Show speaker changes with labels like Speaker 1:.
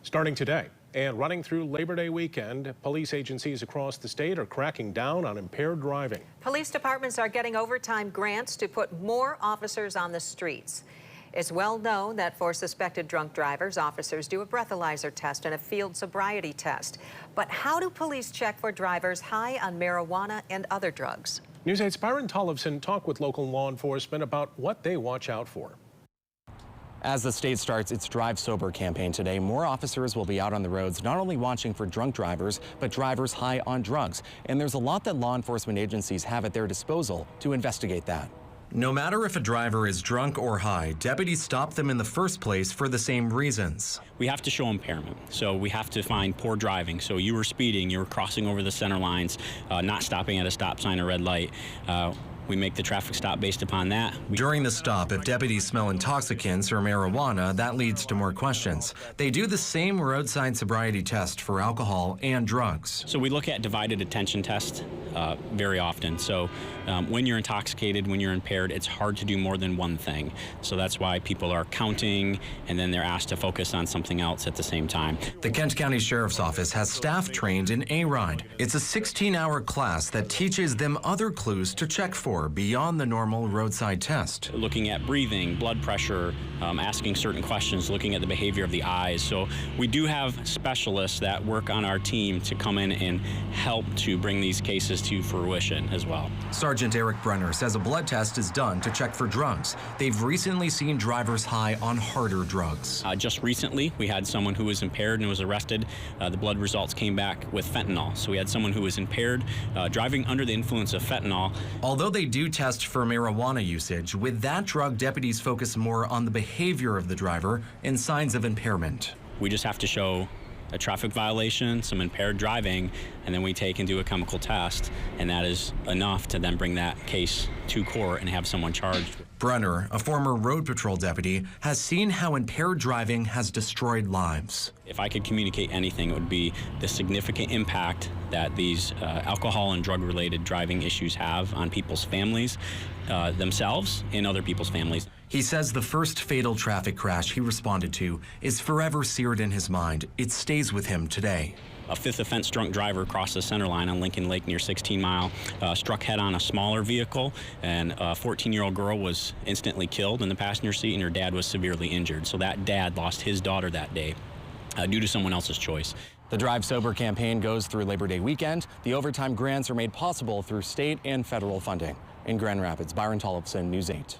Speaker 1: Starting today and running through Labor Day weekend, police agencies across the state are cracking down on impaired driving.
Speaker 2: Police departments are getting overtime grants to put more officers on the streets. It's well known that for suspected drunk drivers, officers do a breathalyzer test and a field sobriety test. But how do police check for drivers high on marijuana and other drugs?
Speaker 1: News 8's Byron Tollefson talked with local law enforcement about what they watch out for.
Speaker 3: As the state starts its Drive Sober campaign today, more officers will be out on the roads, not only watching for drunk drivers, but drivers high on drugs. And there's a lot that law enforcement agencies have at their disposal to investigate that.
Speaker 4: No matter if a driver is drunk or high, deputies stop them in the first place for the same reasons.
Speaker 5: We have to show impairment, so we have to find poor driving. So you were speeding, you were crossing over the center lines, not stopping at a stop sign or red light. We make the traffic stop based upon that.
Speaker 4: During the stop, if deputies smell intoxicants or marijuana, that leads to more questions. They do the same roadside sobriety test for alcohol and drugs.
Speaker 5: So we look at divided attention tests very often. So when you're intoxicated, when you're impaired, it's hard to do more than one thing. So that's why people are counting, and then they're asked to focus on something else at the same time.
Speaker 4: The Kent County Sheriff's Office has staff trained in A-Ride. It's a 16-hour class that teaches them other clues to check for beyond the normal roadside test.
Speaker 5: Looking at breathing, blood pressure, asking certain questions, looking at the behavior of the eyes. So we do have specialists that work on our team to come in and help to bring these cases to fruition as well.
Speaker 4: Sergeant Eric Brenner says a blood test is done to check for drugs. They've recently seen drivers high on harder drugs.
Speaker 5: Just recently, we had someone who was impaired and was arrested. The blood results came back with fentanyl. So we had someone who was impaired, driving under the influence of fentanyl.
Speaker 4: Although they do test for marijuana usage, with that drug, deputies focus more on the behavior of the driver and signs of impairment.
Speaker 5: We just have to show a traffic violation, some impaired driving, and then we take and do a chemical test, and that is enough to then bring that case to court and have someone charged.
Speaker 4: Brenner, a former road patrol deputy, has seen how impaired driving has destroyed lives.
Speaker 5: If I could communicate anything, it would be the significant impact that these alcohol and drug-related driving issues have on people's families, themselves, and other people's families.
Speaker 4: He says the first fatal traffic crash he responded to is forever seared in his mind. It stays with him today.
Speaker 5: A fifth offense drunk driver crossed the center line on Lincoln Lake near 16 Mile, struck head on a smaller vehicle, and a 14-year-old girl was instantly killed in the passenger seat, and her dad was severely injured. So that dad lost his daughter that day due to someone else's choice.
Speaker 3: The Drive Sober campaign goes through Labor Day weekend. The overtime grants are made possible through state and federal funding. In Grand Rapids, Byron Tollefson, News 8.